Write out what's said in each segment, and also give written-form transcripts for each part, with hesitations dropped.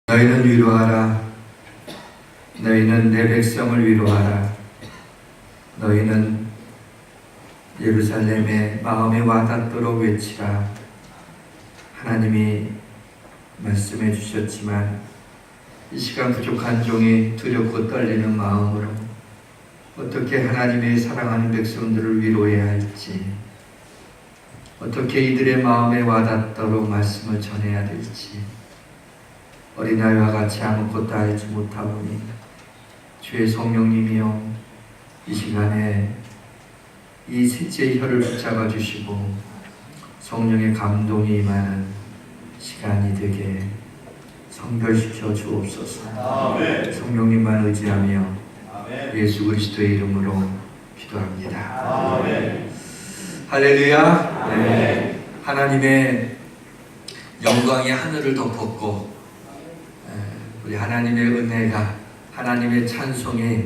너희는 위로하라. 너희는 내 백성을 위로하라. 너희는 예루살렘의 마음에 와닿도록 외치라. 하나님이 말씀해 주셨지만 이 시간 부족한 종이 두렵고 떨리는 마음으로 어떻게 하나님의 사랑하는 백성들을 위로해야 할지, 어떻게 이들의 마음에 와닿도록 말씀을 전해야 될지 어린아이와 같이 아무것도 알지 못하오니 주의 성령님이여 이 시간에 이 셋째 혀를 붙잡아 주시고 성령의 감동이 임하는 시간이 되게 성결시켜 주옵소서. 아멘. 성령님만 의지하며 아멘. 예수 그리스도의 이름으로 기도합니다. 아멘. 할렐루야. 아멘. 네. 하나님의 영광이 하늘을 덮었고 우리 하나님의 은혜가, 하나님의 찬송이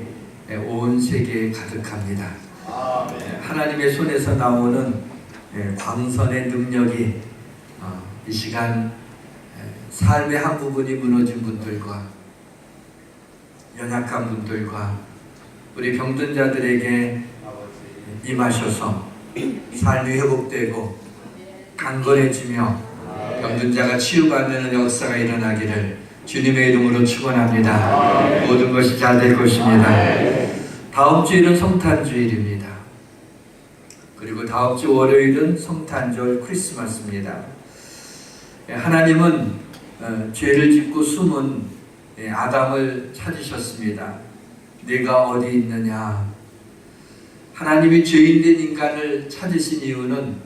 온 세계에 가득합니다. 아멘. 하나님의 손에서 나오는 광선의 능력이 이 시간 삶의 한 부분이 무너진 분들과 연약한 분들과 우리 병든 자들에게 임하셔서 삶이 회복되고 강건해지며 병든 자가 치유받는 역사가 일어나기를 주님의 이름으로 축원합니다. 모든 것이 잘 될 것입니다. 다음 주일은 성탄주일입니다. 그리고 다음 주 월요일은 성탄절 크리스마스입니다. 하나님은 죄를 짓고 숨은 아담을 찾으셨습니다. 네가 어디 있느냐? 하나님이 죄인된 인간을 찾으신 이유는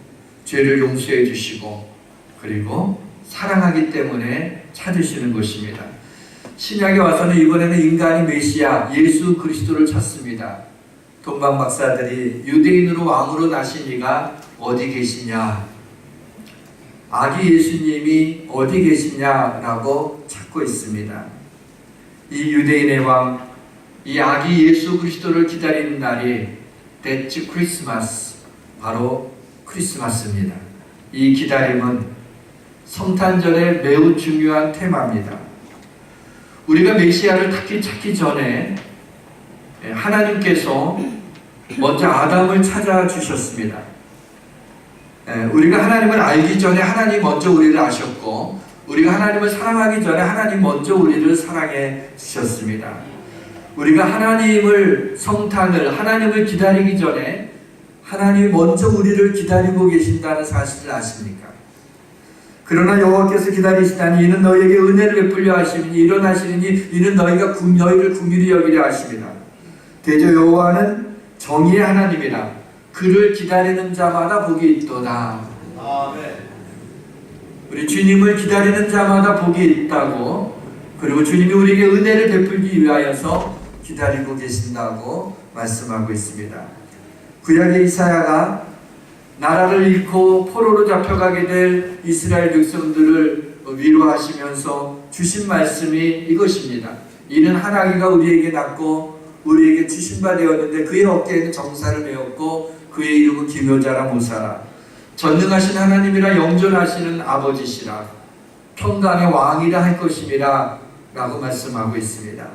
죄를 용서해 주시고 그리고 사랑하기 때문에 찾으시는 것입니다. 신약에 와서는 이번에는 인간이 메시아 예수 그리스도를 찾습니다. 동방 박사들이 유대인으로 왕으로 나신 이가 어디 계시냐, 아기 예수님이 어디 계시냐라고 찾고 있습니다. 이 유대인의 왕, 이 아기 예수 그리스도를 기다리는 날이 대치 크리스마스, 바로 크리스마스입니다. 이 기다림은 성탄절의 매우 중요한 테마입니다. 우리가 메시아를 찾기 전에 하나님께서 먼저 아담을 찾아주셨습니다. 우리가 하나님을 알기 전에 하나님 먼저 우리를 아셨고, 우리가 하나님을 사랑하기 전에 하나님 먼저 우리를 사랑해 주셨습니다. 우리가 하나님을, 성탄을, 하나님을 기다리기 전에 하나님이 먼저 우리를 기다리고 계신다는 사실을 아십니까? 그러나 여호와께서 기다리시다니 이는 너희에게 은혜를 베풀려 하시니 일어나시니 이는 너희를 긍휼히 여기려 하십니다. 대저 여호와는 정의의 하나님이라 그를 기다리는 자마다 복이 있도다. 아멘. 우리 주님을 기다리는 자마다 복이 있다고, 그리고 주님이 우리에게 은혜를 베풀기 위하여서 기다리고 계신다고 말씀하고 있습니다. 구약의 이사야가 나라를 잃고 포로로 잡혀가게 될 이스라엘 백성들을 위로하시면서 주신 말씀이 이것입니다. 이는 한 아기가 우리에게 낳고 우리에게 주신 바 되었는데 그의 어깨에는 정사를 메었고 그의 이름은 기묘자라 모사라. 전능하신 하나님이라 영존하시는 아버지시라. 평강의 왕이라 할 것임이라 라고 말씀하고 있습니다.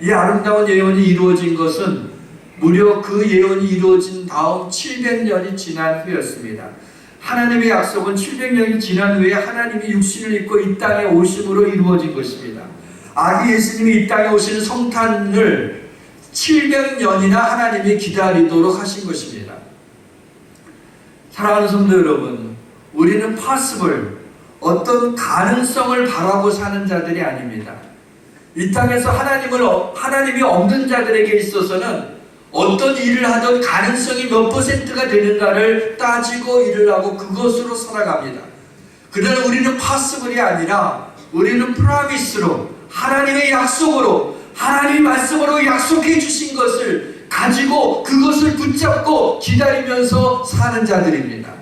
이 아름다운 예언이 이루어진 것은 무려 그 예언이 이루어진 다음 700년이 지난 후였습니다. 하나님의 약속은 700년이 지난 후에 하나님이 육신을 입고 이 땅에 오심으로 이루어진 것입니다. 아기 예수님이 이 땅에 오시는 성탄을 700년이나 하나님이 기다리도록 하신 것입니다. 사랑하는 성도 여러분, 우리는 possible, 어떤 가능성을 바라고 사는 자들이 아닙니다. 이 땅에서 하나님이 없는 자들에게 있어서는 어떤 일을 하던 가능성이 몇 %가 되는가를 따지고 일을 하고 그것으로 살아갑니다. 그러나 우리는 possible이 아니라 우리는 promise로, 하나님의 약속으로, 하나님 말씀으로 약속해 주신 것을 가지고 그것을 붙잡고 기다리면서 사는 자들입니다.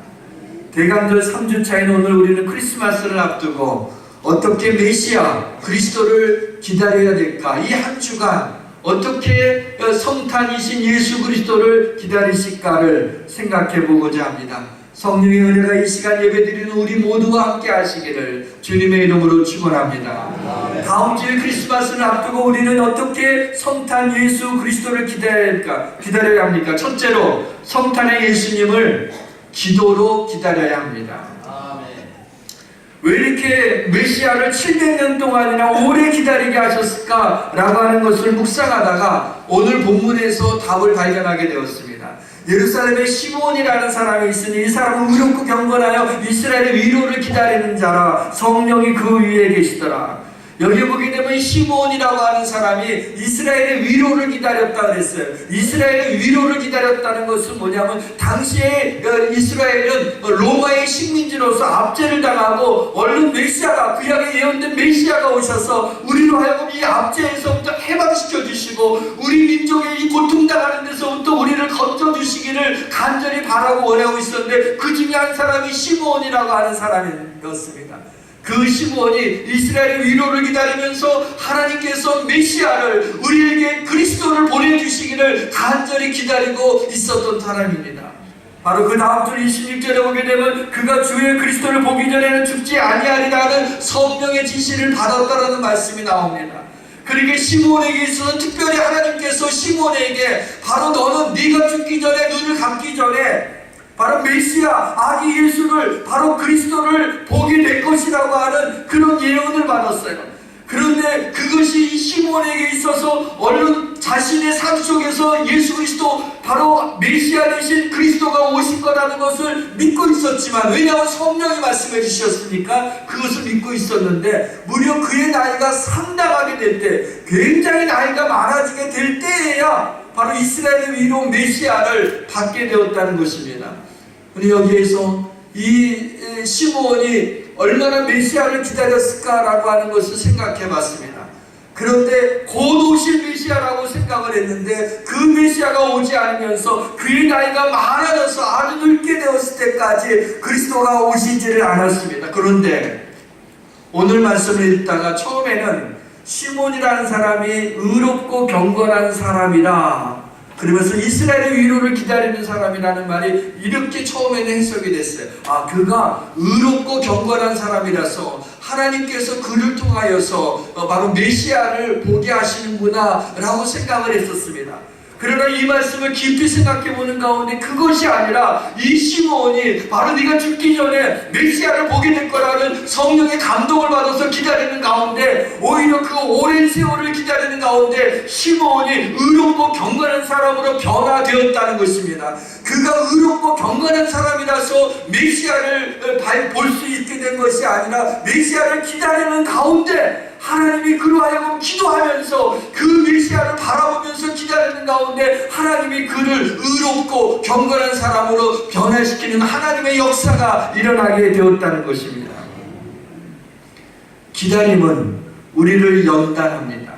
대강절 3주차인 오늘 우리는 크리스마스를 앞두고 어떻게 메시아 그리스도를 기다려야 될까, 이 한 주간 어떻게 성탄이신 예수 그리스도를 기다리실까를 생각해 보고자 합니다. 성령의 은혜가 이 시간 예배드리는 우리 모두와 함께 하시기를 주님의 이름으로 축원합니다. 다음 주에 크리스마스를 앞두고 우리는 어떻게 성탄 예수 그리스도를 기다려야 합니까? 첫째로 성탄의 예수님을 기도로 기다려야 합니다. 왜 이렇게 메시아를 700년 동안이나 오래 기다리게 하셨을까라고 하는 것을 묵상하다가 오늘 본문에서 답을 발견하게 되었습니다. 예루살렘에 시므온이라는 사람이 있으니 이 사람은 의롭고 경건하여 이스라엘의 위로를 기다리는 자라 성령이 그 위에 계시더라. 여기 보게 되면 시므온이라고 하는 사람이 이스라엘의 위로를 기다렸다 그랬어요. 이스라엘의 위로를 기다렸다는 것은 뭐냐면 당시에 이스라엘은 로마의 식민지로서 압제를 당하고 얼른 메시아가 구약에 예언된 메시아가 오셔서 우리로 하여금 이 압제에서부터 해방시켜 주시고 우리 민족의 이 고통당하는 데서부터 우리를 건져 주시기를 간절히 바라고 원하고 있었는데 그 중에 한 사람이 시므온이라고 하는 사람이었습니다. 그 시므온이 이스라엘의 위로를 기다리면서 하나님께서 메시아를 우리에게 그리스도를 보내주시기를 간절히 기다리고 있었던 사람입니다. 바로 그 다음 절 26절에 보게 되면 그가 주의 그리스도를 보기 전에는 죽지 아니하리라는 성령의 지시를 받았다라는 말씀이 나옵니다. 그러니까 시므온에게 있어서 특별히 하나님께서 시므온에게 바로 너는 네가 죽기 전에 눈을 감기 전에 바로 메시아 아기 예수를 바로 그리스도를 보게 될 것이라고 하는 그런 예언을 받았어요. 그런데 그것이 시므온에게 있어서 얼른 자신의 삶 속에서 예수 그리스도 바로 메시아 되신 그리스도가 오실 거라는 것을 믿고 있었지만 왜냐하면 성령이 말씀해 주셨으니까 그것을 믿고 있었는데 무려 그의 나이가 상당하게 될 때 굉장히 나이가 많아지게 될 때에야 바로 이스라엘의 위로 메시아를 받게 되었다는 것입니다. 우리 여기에서 이 시므온이 얼마나 메시아를 기다렸을까라고 하는 것을 생각해 봤습니다. 그런데 곧 오실 메시아라고 생각을 했는데 그 메시아가 오지 않으면서 그의 나이가 많아져서 아주 늙게 되었을 때까지 그리스도가 오시지를 않았습니다. 그런데 오늘 말씀을 읽다가 처음에는 시몬이라는 사람이 의롭고 경건한 사람이라 그러면서 이스라엘의 위로를 기다리는 사람이라는 말이 이렇게 처음에는 해석이 됐어요. 아, 그가 의롭고 경건한 사람이라서 하나님께서 그를 통하여서 바로 메시아를 보게 하시는구나 라고 생각을 했었습니다. 그러나 이 말씀을 깊이 생각해 보는 가운데 그것이 아니라 이 시므온이 바로 네가 죽기 전에 메시아를 보게 될 거라는 성령의 감동을 받아서 기다리는 가운데 오히려 그 오랜 세월을 기다리는 가운데 시므온이 의롭고 경건한 사람으로 변화되었다는 것입니다. 그가 의롭고 경건한 사람이라서 메시아를 볼 수 있게 된 것이 아니라 메시아를 기다리는 가운데 하나님이 그로 하여금 기도하면서 그 메시아를 바라보면서 기다리는 가운데 하나님이 그를 의롭고 경건한 사람으로 변화시키는 하나님의 역사가 일어나게 되었다는 것입니다. 기다림은 우리를 연단합니다.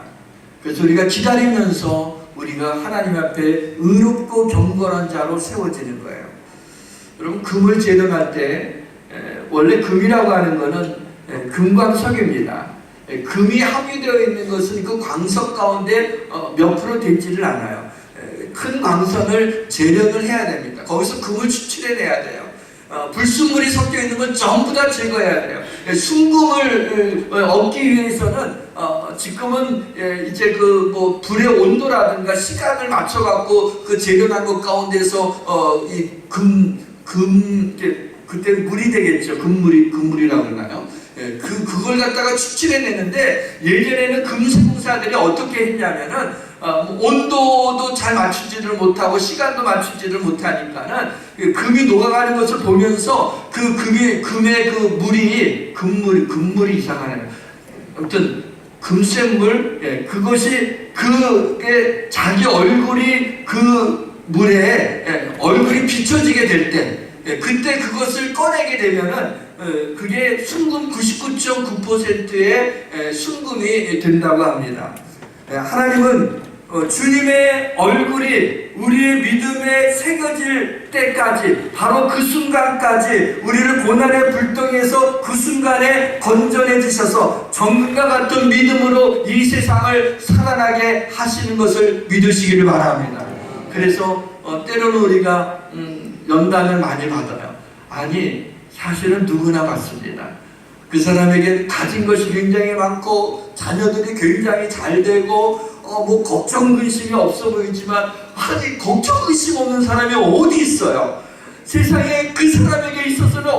그래서 우리가 기다리면서 우리가 하나님 앞에 의롭고 경건한 자로 세워지는 거예요. 여러분, 금을 재련할 때 원래 금이라고 하는 것은 금광석입니다. 금이 함유되어 있는 것은 그 광석 가운데 몇 프로 되지를 않아요. 큰 광선을 재련을 해야 됩니다. 거기서 금을 추출해내야 돼요. 불순물이 섞여 있는 건 전부 다 제거해야 돼요. 순금을 얻기 위해서는 지금은 이제 그 뭐 불의 온도라든가 시간을 맞춰 갖고 그 재련한 것 가운데서 이 그때 물이 되겠죠. 금물이라고 그러나요? 그걸 갖다가 추출해내는데 예전에는 금수공사들이 어떻게 했냐면은 온도도 잘 맞추지를 못하고 시간도 맞추지를 못하니까는 금이 녹아가는 것을 보면서 그 금의 그 물이 금물이 이상하네요. 아무튼 금샘물 그것이 그게 자기 얼굴이 그 물에 얼굴이 비춰지게 될 때 그때 그것을 꺼내게 되면은 그게 순금 99.9%의 순금이 된다고 합니다. 하나님은 주님의 얼굴이 우리의 믿음에 새겨질 때까지 바로 그 순간까지 우리를 고난의 불덩이에서 그 순간에 건져내주셔서 정금과 같은 믿음으로 이 세상을 살아나게 하시는 것을 믿으시기를 바랍니다. 그래서 때로는 우리가 연단을 많이 받아요. 아니, 사실은 누구나 맞습니다. 그 사람에게 가진 것이 굉장히 많고 자녀들이 굉장히 잘 되고 뭐 걱정 의심이 없어 보이지만, 아니 걱정 의심 없는 사람이 어디 있어요? 세상에 그 사람에게 있어서는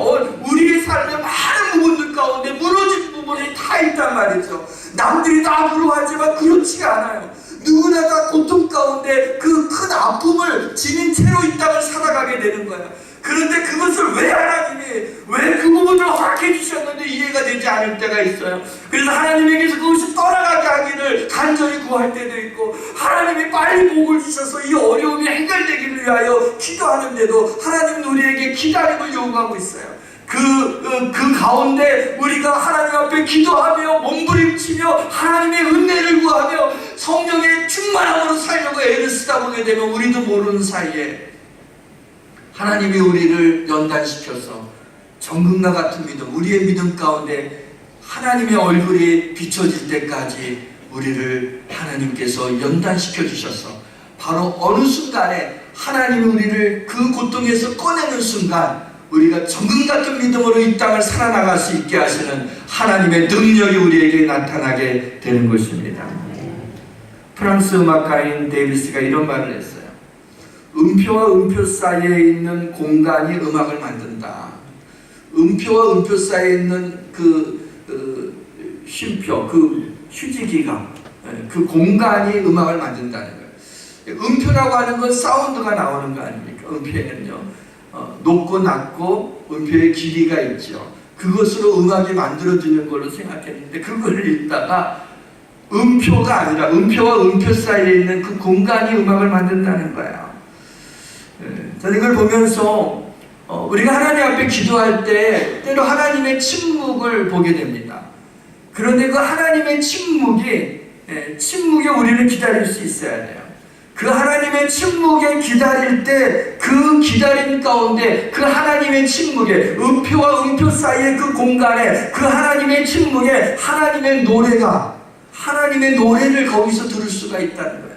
우리의 삶의 많은 부분들 가운데 무너진 부분이 다 있단 말이죠. 남들이 다 부러워하지만 그렇지가 않아요. 누구나 다 고통 가운데 그 큰 아픔을 지닌 채로 이 땅을 살아가게 되는 거예요. 그런데 그것을 왜 하나님이 왜 그 부분을 허락해 주셨는데 이해가 되지 않을 때가 있어요. 그래서 하나님에게서 그것이 떠나가게 하기를 간절히 구할 때도 있고, 하나님이 빨리 복을 주셔서 이 어려움이 해결되기를 위하여 기도하는데도 하나님은 우리에게 기다림을 요구하고 있어요. 그 가운데 우리가 하나님 앞에 기도하며 몸부림치며 하나님의 은혜를 구하며 성령의 충만함으로 살려고 애를 쓰다 보게 되면 우리도 모르는 사이에 하나님이 우리를 연단시켜서 정금과 같은 믿음, 우리의 믿음 가운데 하나님의 얼굴이 비춰질 때까지 우리를 하나님께서 연단시켜 주셔서 바로 어느 순간에 하나님이 우리를 그 고통에서 꺼내는 순간 우리가 정금 같은 믿음으로 이 땅을 살아나갈 수 있게 하시는 하나님의 능력이 우리에게 나타나게 되는 것입니다. 프랑스 음악가인 데이비스가 이런 말을 했어요. 음표와 음표 사이에 있는 공간이 음악을 만든다. 음표와 음표 사이에 있는 쉼표, 그 휴지기가, 그 공간이 음악을 만든다는 거예요. 음표라고 하는 건 사운드가 나오는 거 아닙니까? 음표에는요. 높고 낮고 음표의 길이가 있죠. 그것으로 음악이 만들어지는 걸로 생각했는데 그걸 읽다가 음표가 아니라 음표와 음표 사이에 있는 그 공간이 음악을 만든다는 거예요. 저는 이걸 보면서 우리가 하나님 앞에 기도할 때 때로 하나님의 침묵을 보게 됩니다. 그런데 그 하나님의 침묵에 우리는 기다릴 수 있어야 돼요. 그 하나님의 침묵에 기다릴 때 그 기다림 가운데 그 하나님의 침묵에 음표와 음표 사이의 그 공간에 그 하나님의 침묵에 하나님의 노래를 거기서 들을 수가 있다는 거예요.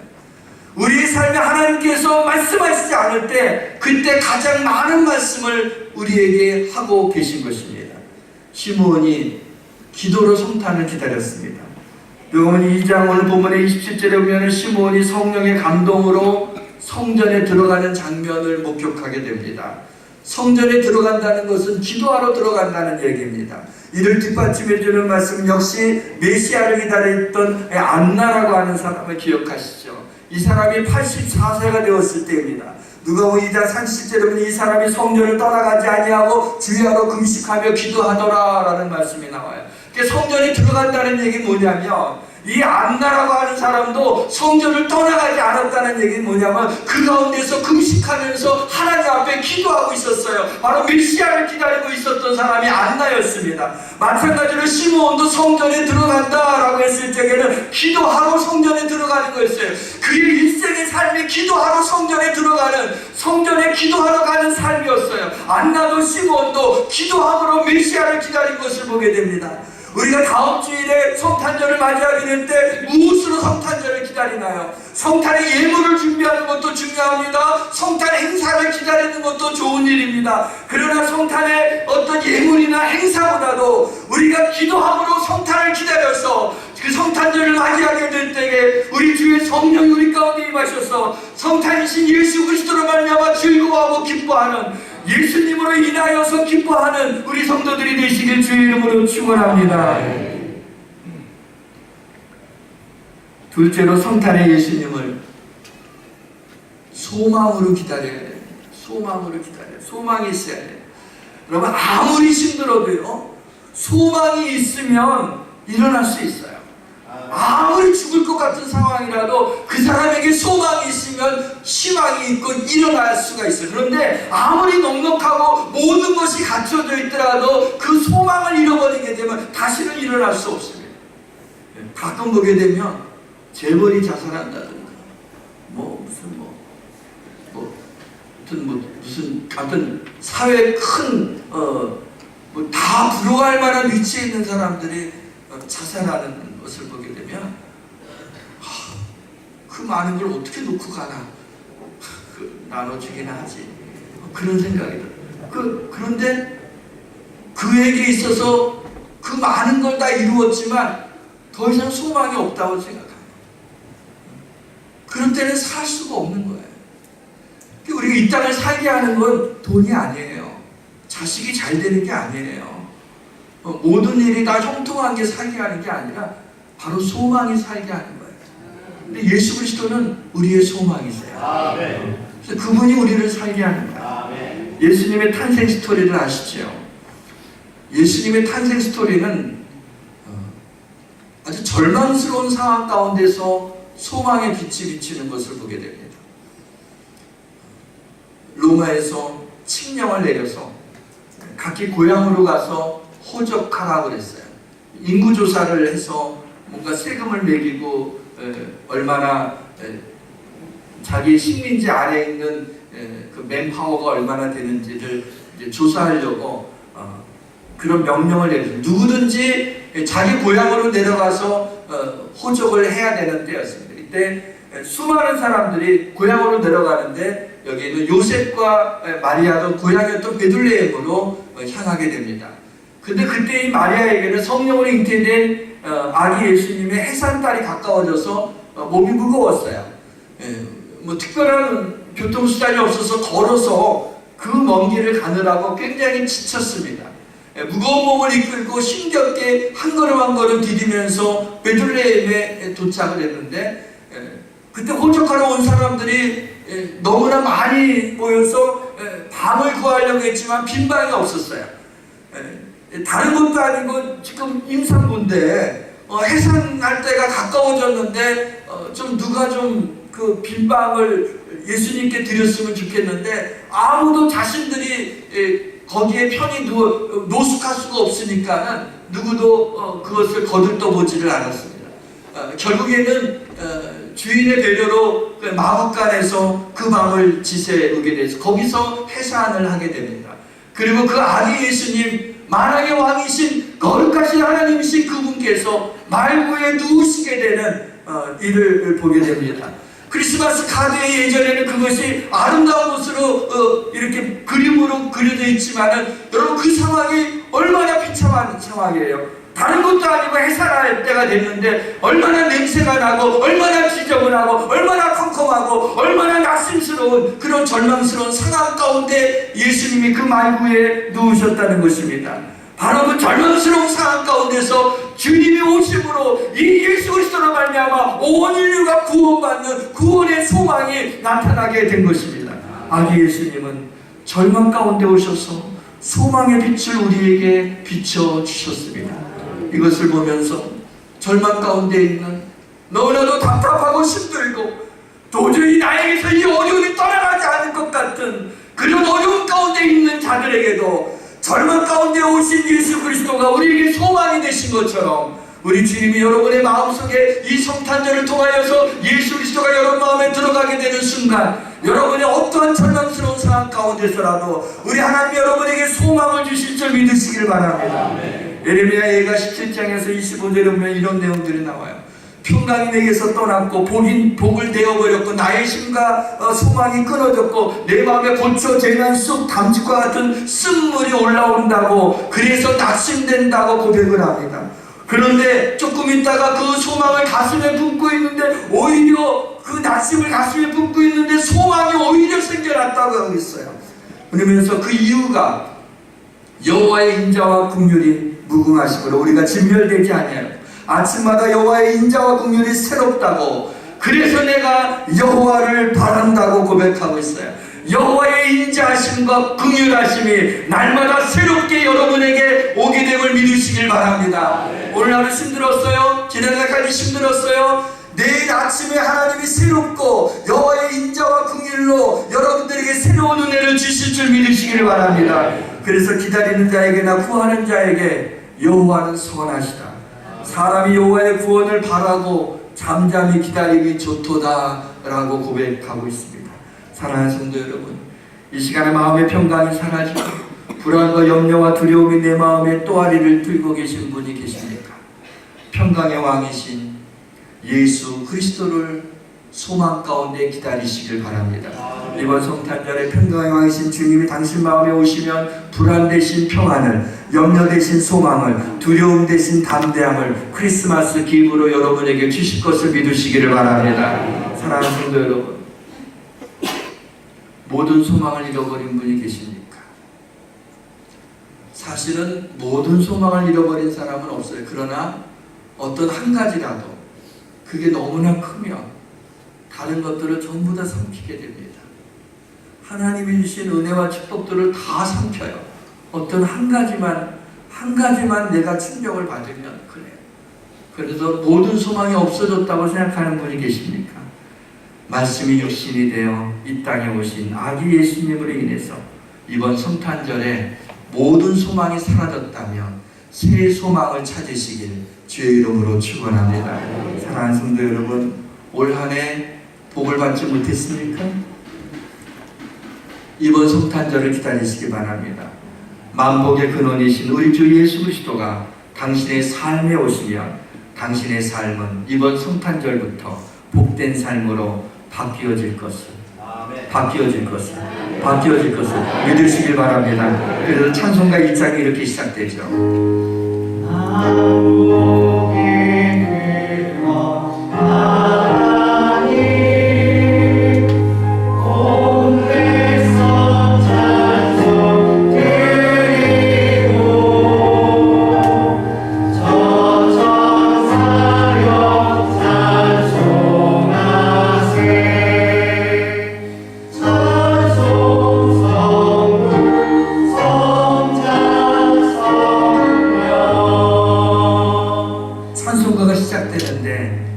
우리의 삶에 하나님께서 말씀하시지 않을 때 그때 가장 많은 말씀을 우리에게 하고 계신 것입니다. 시므온이 기도로 성탄을 기다렸습니다. 요한복음 2장 오늘 본문의 27절에 보면 시므온이 성령의 감동으로 성전에 들어가는 장면을 목격하게 됩니다. 성전에 들어간다는 것은 기도하러 들어간다는 얘기입니다. 이를 뒷받침해주는 말씀 역시 메시아를 기다렸던 안나라고 하는 사람을 기억하시죠. 이 사람이 84세가 되었을 때입니다. 누가복음 2장 37절에 보면 이 사람이 성전을 떠나가지 아니하고 주야로 금식하며 기도하더라 라는 말씀이 나와요. 성전에 들어간다는 얘기는 뭐냐면 이 안나라고 하는 사람도 성전을 떠나가지 않았다는 얘기는 뭐냐면 그 가운데서 금식하면서 하나님 앞에 기도하고 있었어요. 바로 메시아를 기다리고 있었던 사람이 안나였습니다. 마찬가지로 시므온도 성전에 들어간다라고 했을 적에는 기도하러 성전에 들어가는 거였어요. 그의 일생의 삶이 기도하러 성전에 들어가는, 성전에 기도하러 가는 삶이었어요. 안나도 시므온도 기도함으로 메시아를 기다린 것을 보게 됩니다. 우리가 다음 주일에 성탄절을 맞이하게 될 때 무엇으로 성탄절을 기다리나요? 성탄의 예물을 준비하는 것도 중요합니다. 성탄 행사를 기다리는 것도 좋은 일입니다. 그러나 성탄의 어떤 예물이나 행사보다도 우리가 기도함으로 성탄을 기다려서 그 성탄절을 맞이하게 될 때에 우리 주의 성령이 우리 가운데 임하셔서 성탄이신 예수 그리스도로 말미암아 즐거워하고 기뻐하는, 예수님으로 인하여서 기뻐하는 우리 성도들이 되시길 주의 이름으로 축원합니다. 둘째로 성탄의 예수님을 소망으로 기다려야 돼요. 소망으로 기다려요. 소망이 있어야 돼요. 여러분 아무리 힘들어도요 소망이 있으면 일어날 수 있어요. 아무리 죽을 것 같은 상황이라도 그 사람에게 소망이 있으면 희망이 있고 일어날 수가 있어요. 그런데 아무리 넉넉하고 모든 것이 갖춰져 있더라도 그 소망을 잃어버리게 되면 다시는 일어날 수 없습니다. 가끔 보게 되면 재벌이 자살한다든가 무슨 사회에 큰 다 부러워할 만한 위치에 있는 사람들이 자살하는 것을 보게 되면 그 많은 걸 어떻게 놓고 가나 나눠주긴 하지 그런 생각이 들어요. 그런데 그에게 있어서 그 많은 걸 다 이루었지만 더 이상 소망이 없다고 생각합니다. 그런 때는 살 수가 없는 거예요. 우리가 이 땅을 살게 하는 건 돈이 아니에요. 자식이 잘 되는 게 아니에요. 모든 일이 다 형통한 게 살게 하는 게 아니라 바로 소망이 살게 하는 거예요. 근데 예수 그리스도는 우리의 소망이세요. 아멘. 그래서 그분이 우리를 살게 하는 거예요. 아멘. 예수님의 탄생 스토리를 아시죠? 예수님의 탄생 스토리는 아주 절망스러운 상황 가운데서 소망의 빛이 비치는 것을 보게 됩니다. 로마에서 칙령을 내려서 각기 고향으로 가서 호적하라고 그랬어요. 인구조사를 해서 뭔가 세금을 매기고 얼마나 자기 식민지 아래에 있는 그 맨파워가 얼마나 되는지를 이제 조사하려고 그런 명령을 내렸어요. 누구든지 자기 고향으로 내려가서 호적을 해야 되는 때였습니다. 이때 수많은 사람들이 고향으로 내려가는데 여기에는 요셉과 마리아도 고향이었던 베들레헴으로 향하게 됩니다. 근데 그때 이 마리아에게는 성령으로 잉태된 아기 예수님의 해산달이 가까워져서 몸이 무거웠어요. 뭐 특별한 교통수단이 없어서 걸어서 그 먼 길을 가느라고 굉장히 지쳤습니다. 무거운 몸을 이끌고 힘겹게 한 걸음 한 걸음 디디면서 베들레헴에 도착을 했는데 그때 호적하러 온 사람들이 너무나 많이 모여서 밤을 구하려고 했지만 빈 방이 없었어요. 다른 것도 아니고 지금 임산부인데 해산할 때가 가까워졌는데 좀 누가 좀 그 빈 방을 예수님께 드렸으면 좋겠는데 아무도 자신들이 거기에 편히 노숙할 수가 없으니까 누구도 그것을 거들떠보지를 않았습니다. 결국에는 주인의 배려로 마구간에서 그 밤을 지새우게 돼서 거기서 해산을 하게 됩니다. 그리고 그 아기 예수님, 만왕의 왕이신 거룩하신 하나님이신 그분께서 말구에 누우시게 되는 일을 보게 됩니다. 크리스마스 카드의 예전에는 그것이 아름다운 것으로 이렇게 그림으로 그려져 있지만은 여러분 그 상황이 얼마나 비참한 상황이에요. 다른 것도 아니고 해산할 때가 됐는데 얼마나 냄새가 나고 얼마나 지저분하고 얼마나 컴컴하고 얼마나 낙심스러운 그런 절망스러운 상황 가운데 예수님이 그 말구에 누우셨다는 것입니다. 바로 그 절망스러운 상황 가운데서 주님이 오심으로 이 예수 그리스도로 말미암아 온 인류가 구원받는 구원의 소망이 나타나게 된 것입니다. 아기 예수님은 절망 가운데 오셔서 소망의 빛을 우리에게 비춰주셨습니다. 이것을 보면서 절망 가운데 있는 너무나도 답답하고 힘들고 도저히 나에게서 이 어려움이 떠나가지 않을 것 같은 그런 어려움 가운데 있는 자들에게도 절망 가운데 오신 예수 그리스도가 우리에게 소망이 되신 것처럼 우리 주님이 여러분의 마음속에 이 성탄절을 통하여서 예수 그리스도가 여러분 마음에 들어가게 되는 순간 여러분의 어떠한 절망스러운 상황 가운데서라도 우리 하나님이 여러분에게 소망을 주실 줄 믿으시기를 바랍니다. 예레미야 예가 17장에서 25절에 보면 이런 내용들이 나와요. 평강이 내게서 떠났고 복을 내어버렸고 나의 힘과 소망이 끊어졌고 내 마음에 고쳐 재난 쑥 담즙과 같은 쓴물이 올라온다고 그래서 낙심된다고 고백을 합니다. 그런데 조금 있다가 그 소망을 가슴에 품고 있는데 오히려 그 낙심을 가슴에 품고 있는데 소망이 오히려 생겨났다고 하고 있어요. 그러면서 그 이유가 여호와의 인자와 긍휼이 무궁하심으로 우리가 진멸되지 아니하여 아침마다 여호와의 인자와 긍휼이 새롭다고 그래서 내가 여호와를 바란다고 고백하고 있어요. 여호와의 인자하심과 긍휼하심이 날마다 새롭게 여러분에게 오게 됨을 믿으시길 바랍니다. 오늘 하루 힘들었어요? 지난날까지 힘들었어요? 내일 아침에 하나님이 새롭고 여호와의 인자와 긍휼로 여러분들에게 새로운 은혜를 주실 줄 믿으시길 바랍니다. 그래서 기다리는 자에게나 구하는 자에게 여호와는 선하시다. 사람이 여호와의 구원을 바라고 잠잠히 기다리기 좋도다 라고 고백하고 있습니다. 사랑하는 성도 여러분, 이 시간에 마음의 평강이 사라지고 불안과 염려와 두려움이 내 마음에 또아리를 들고 계신 분이 계십니까? 평강의 왕이신 예수 그리스도를 소망 가운데 기다리시길 바랍니다. 이번 성탄절에 평강의 왕이신 주님이 당신 마음에 오시면 불안 대신 평안을, 염려 대신 소망을, 두려움 대신 담대함을 크리스마스 기브로 여러분에게 주실 것을 믿으시기를 바랍니다. 사랑하는 성도 여러분, 모든 소망을 잃어버린 분이 계십니까? 사실은 모든 소망을 잃어버린 사람은 없어요. 그러나 어떤 한 가지라도 그게 너무나 크면 다른 것들을 전부 다 삼키게 됩니다. 하나님이 주신 은혜와 축복들을 다 삼켜요. 어떤 한 가지만 내가 충격을 받으면 그래요. 그래서 모든 소망이 없어졌다고 생각하는 분이 계십니까? 말씀이 육신이 되어 이 땅에 오신 아기 예수님으로 인해서 이번 성탄절에 모든 소망이 사라졌다면 새 소망을 찾으시길 주의 이름으로 축원합니다. 사랑하는 성도 여러분, 올 한 해 복을 받지 못했습니까? 이번 성탄절을 기다리시기 바랍니다. 만복의 근원이신 우리 주 예수 그리스도가 당신의 삶에 오시면 당신의 삶은 이번 성탄절부터 복된 삶으로 바뀌어질 것을 믿으시길 바랍니다. 그래서 찬송가 1장이 이렇게 시작되죠.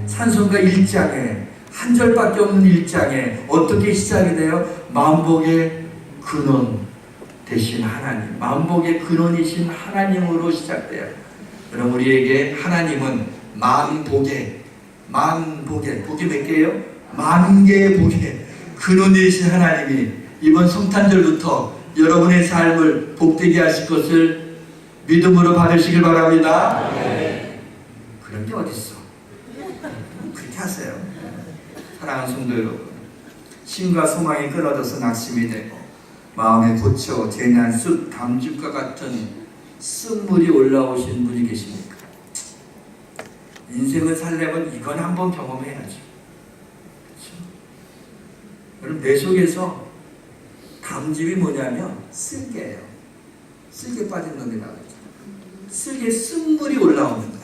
찬송가 1장에 한 절밖에 없는 1장에 어떻게 시작이 돼요? 만복의 근원 되신 하나님, 만복의 근원이신 하나님으로 시작돼요. 여러분, 우리에게 하나님은 만복의 복이 몇 개예요? 만 개의 복의 근원이신 하나님이 이번 성탄절부터 여러분의 삶을 복되게 하실 것을 믿음으로 받으시길 바랍니다. 그런 게 어딨어? 그렇게 하세요. 사랑하는 성도 여러분, 힘과 소망이 끊어져서 낙심이 되고 마음에 고쳐 재난, 쑥, 담즙과 같은 쓴물이 올라오신 분이 계십니까? 인생을 살려면 이건 한번 경험해야죠. 그렇죠? 여러분, 내 속에서 담즙이 뭐냐면 쓸개예요. 쓸개 빠진 놈이라고 하죠. 쓸개 쓴물이 올라오는 거예요.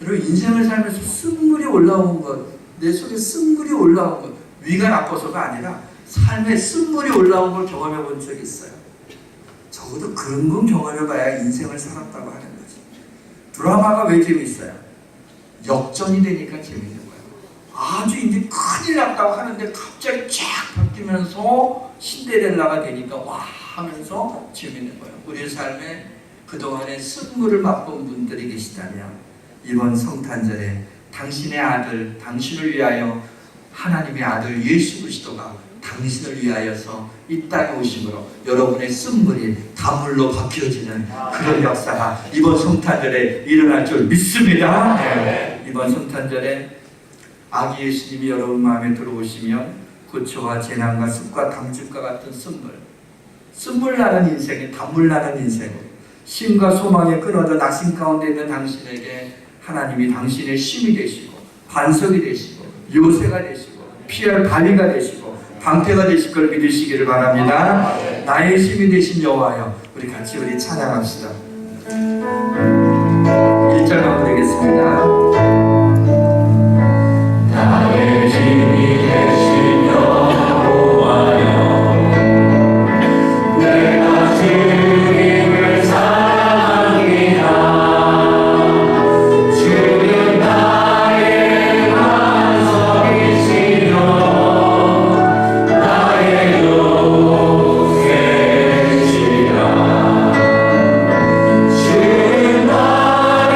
여러분, 인생을 살면서 쓴물이 올라온 것, 내 속에 쓴물이 올라온 것, 위가 나빠서가 아니라 삶에 쓴물이 올라온 걸 경험해 본 적이 있어요. 적어도 그런 건 경험해 봐야 인생을 살았다고 하는 거지. 드라마가 왜 재미있어요? 역전이 되니까 재밌는 거예요. 아주 이제 큰일 났다고 하는데 갑자기 쫙 바뀌면서 신데렐라가 되니까 와 하면서 재밌는 거예요. 우리 삶에 그동안에 쓴물을 맛본 분들이 계시다면 이번 성탄절에 당신의 아들, 당신을 위하여 하나님의 아들 예수 그리스도가 당신을 위하여서 이 땅에 오심으로 여러분의 쓴물이 단물로 바뀌어지는 그런 역사가 이번 성탄절에 일어날 줄 믿습니다. 네. 이번 성탄절에 아기 예수님이 여러분 마음에 들어오시면 고초와 재난과 습과 담즙과 같은 쓴물 나는 인생이 단물 나는 인생으로 힘과 소망에 끊어져 낙심 가운데 있는 당신에게 하나님이 당신의 힘이 되시고 반석이 되시고 요새가 되시고 피할 바위가 되시고 방패가 되실 걸 믿으시기를 바랍니다. 나의 힘이 되신 여호와여, 우리 같이 찬양합시다. 1절만 부르겠습니다. 나의 힘이 되신 여호와여, 내가 주님을 사랑합니다. 주는 나의 반석이시며 나의 요새시라. 주는 나를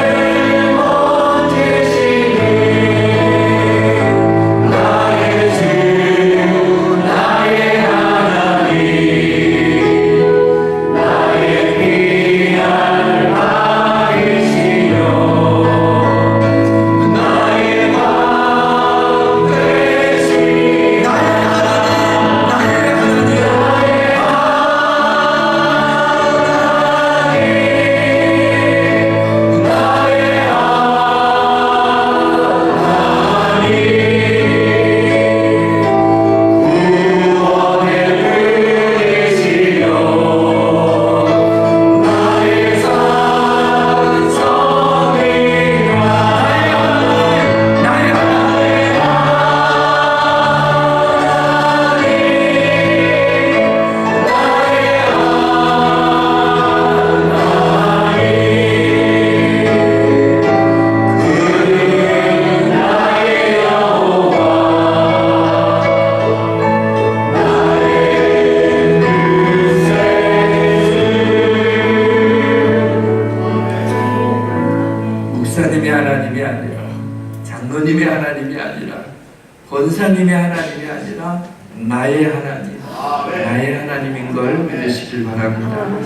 하나님의 하나님이 아니라 나의 하나님, 아멘. 나의 하나님인 걸 믿으시길 바랍니다.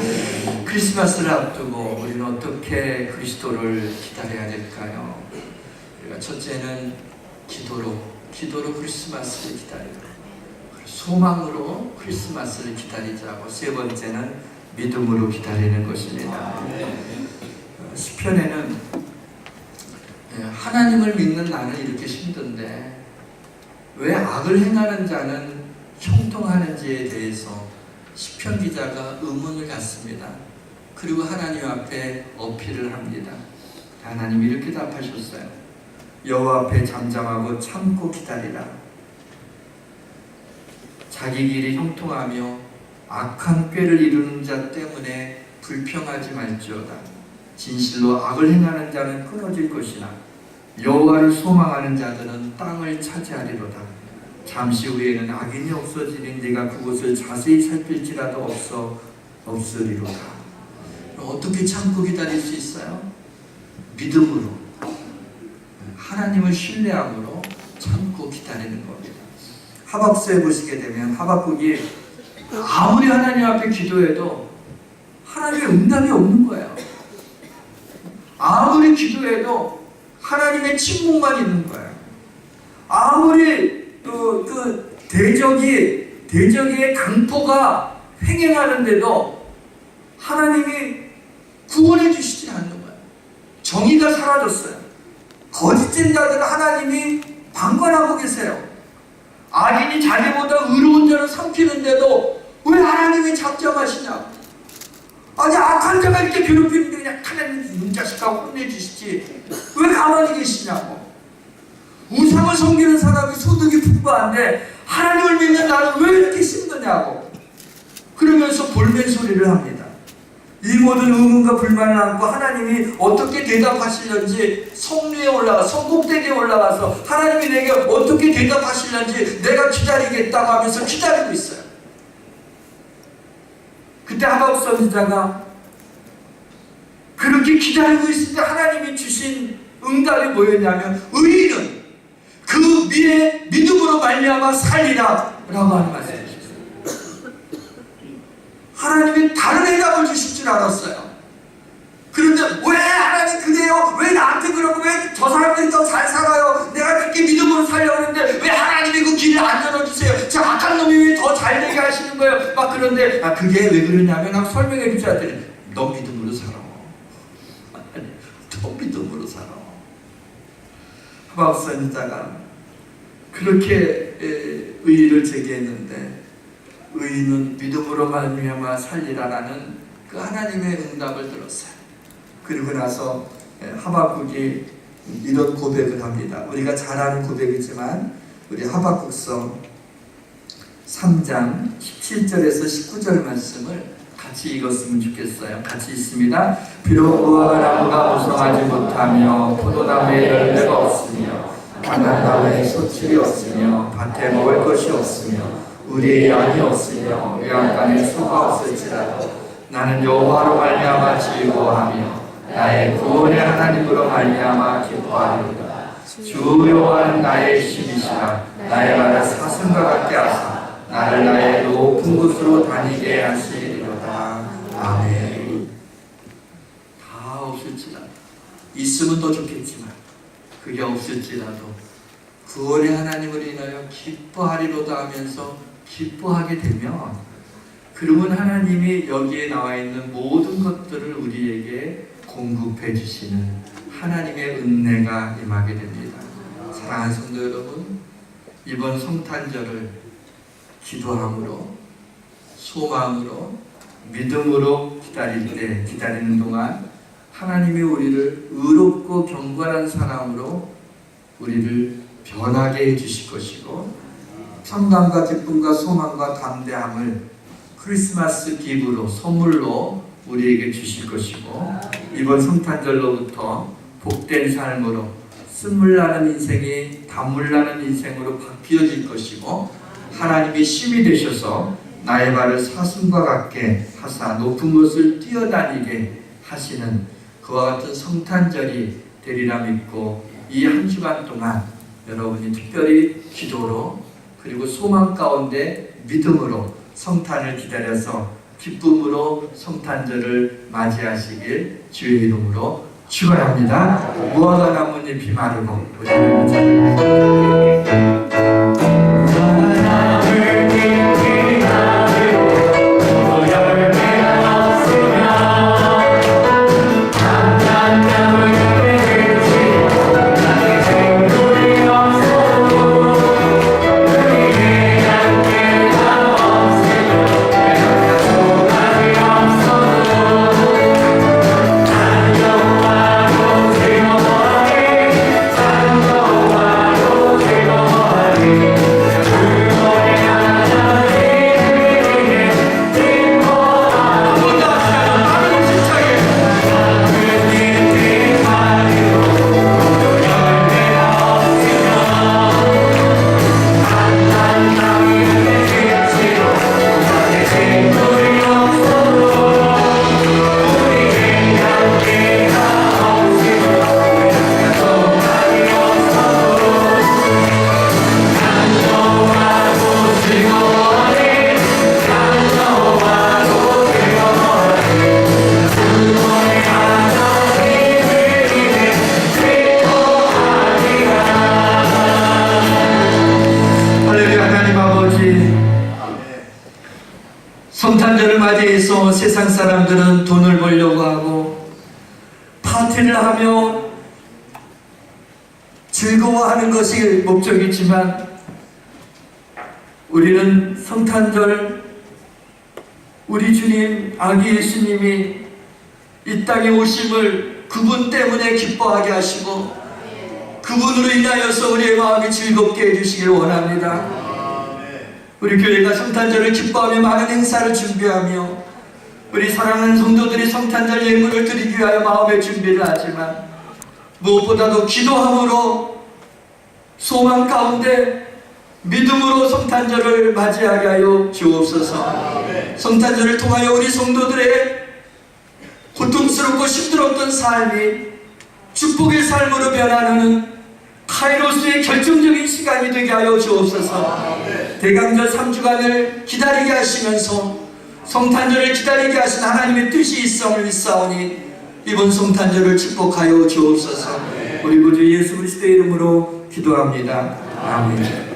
크리스마스를 앞두고 우리는 어떻게 그리스도를 기다려야 될까요? 우리가 첫째는 기도로 크리스마스를 기다리고, 소망으로 크리스마스를 기다리자고, 세 번째는 믿음으로 기다리는 것입니다. 시편에는 하나님을 믿는 나는 이렇게 힘든데 왜 악을 행하는 자는 형통하는지에 대해서 시편 기자가 의문을 갖습니다. 그리고 하나님 앞에 어필을 합니다. 하나님이 이렇게 답하셨어요. 여호와 앞에 잠잠하고 참고 기다리라. 자기 길이 형통하며 악한 꾀를 이루는 자 때문에 불평하지 말지어다. 진실로 악을 행하는 자는 끊어질 것이나 여호와를 소망하는 자들은 땅을 차지하리로다. 잠시 후에는 악인이 없어지니 네가 그곳을 자세히 살필지라도 없으리로다. 어떻게 참고 기다릴 수 있어요? 믿음으로, 하나님을 신뢰함으로 참고 기다리는 겁니다. 하박국에 보시게 되면 하박국이 아무리 하나님 앞에 기도해도 하나님의 응답이 없는 거예요. 아무리 기도해도 하나님의 침묵만 있는 거예요. 아무리 그 대적의 강포가 횡행하는데도 하나님이 구원해 주시지 않는 거예요. 정의가 사라졌어요. 거짓된 자들은 하나님이 방관하고 계세요. 악인이 자기보다 의로운 자를 삼키는데도 왜 하나님이 작정하시냐고. 아니 악한 자가 이렇게 괴롭히는데 그냥 하나님 눈자식하고 혼내주시지 왜 가만히 계시냐고. 우상을 섬기는 사람이 소득이 풍부한데 하나님을 믿는 나는 왜 이렇게 힘드냐고. 그러면서 볼멘 소리를 합니다. 이 모든 의문과 불만을 안고 하나님이 어떻게 대답하시는지 성리에 성곡대기에 올라가서 하나님이 내게 어떻게 대답하시는지 내가 기다리겠다고 하면서 기다리고 있어요. 그때 하박국 선지자가 그렇게 기다리고 있을 때 하나님이 주신 응답이 뭐였냐면 의인은 그 미래 믿음으로 말미암아 살리라 라고 하는 말씀이었어요. 하나님이 다른 해답을 주실 줄 알았어요. 그런데 왜 하나님 그래요? 왜 나한테 그러고 왜 저 사람들이 더 잘 살아요? 내가 그렇게 믿음으로 살려고 하는데 왜 하나님이 그 길을 안 열어주세요? 저 악한 놈이 왜 더 잘 되게 하시는 거예요? 막 그런데 그게 왜 그러냐면 막 설명해 주셔야 돼. 너 믿음으로 살아. 너 믿음으로 살아. 하박국 선지자가 그렇게 의의를 제기했는데 의인은 믿음으로 말미암아 살리라라는 그 하나님의 응답을 들었어요. 그리고 나서 하박국이 이런 고백을 합니다. 우리가 잘 아는 고백이지만 우리 하박국서 3장 17절에서 19절 말씀을 같이 읽었으면 좋겠어요. 같이 읽습니다. 비록 무화과나무가 무성하지 못하며 포도나무에 열매가 없으며 가난나무에 소출이 없으며 밭에 먹을 것이 없으며 우리의 양이 없으며 외양간에 소가 없을지라도 나는 여호와로 말미암아 즐거워하며 나의 구원의 하나님으로 말미암아 기뻐하리로다. 주 여호와는 나의 힘이시라. 나의 발을 사슴과 같게 하사 나를 나의 높은 곳으로 다니게 하시리로다. 아멘. 다 없을지라도, 있으면 더 좋겠지만 그게 없을지라도 구원의 하나님을 인하여 기뻐하리로다 하면서 기뻐하게 되면, 그러면 하나님이 여기에 나와 있는 모든 것들을 우리에게 공급해 주시는 하나님의 은혜가 임하게 됩니다. 사랑하는 성도 여러분, 이번 성탄절을 기도함으로, 소망으로, 믿음으로 기다리는 동안 하나님이 우리를 의롭고 경건한 사람으로 우리를 변하게 해주실 것이고, 평강과 기쁨과 소망과 담대함을 크리스마스 기브로, 선물로 우리에게 주실 것이고, 이번 성탄절로부터 복된 삶으로, 쓴물나는 인생이 단물나는 인생으로 바뀌어질 것이고, 하나님이 심이 되셔서 나의 발을 사슴과 같게 하사 높은 곳을 뛰어다니게 하시는 그와 같은 성탄절이 되리라 믿고, 이 한 주간 동안 여러분이 특별히 기도로 그리고 소망 가운데 믿음으로 성탄을 기다려서 기쁨으로 성탄절을 맞이하시길 주의 이름으로 축원합니다. 무화과 나뭇잎이 마르고 우리는 성탄절을 맞이해서 세상 사람들은 돈을 벌려고 하고 파티를 하며 즐거워하는 것이 목적이지만 우리는 성탄절 우리 주님 아기 예수님이 이 땅에 오심을 그분 때문에 기뻐하게 하시고 그분으로 인하여서 우리의 마음이 즐겁게 해주시길 원합니다. 우리 교회가 성탄절을 기뻐하며 많은 행사를 준비하며 우리 사랑하는 성도들이 성탄절 예물을 드리기 위하여 마음의 준비를 하지만 무엇보다도 기도함으로 소망 가운데 믿음으로 성탄절을 맞이하게 하여 주옵소서. 성탄절을 통하여 우리 성도들의 고통스럽고 힘들었던 삶이 축복의 삶으로 변하는 카이로스의 결정적인 시간이 되게 하여 주옵소서. 대강절 3주간을 기다리게 하시면서 성탄절을 기다리게 하신 하나님의 뜻이 있음을 믿사오니 이번 성탄절을 축복하여 주옵소서. 우리 구주 예수 그리스도의 이름으로 기도합니다. 아멘.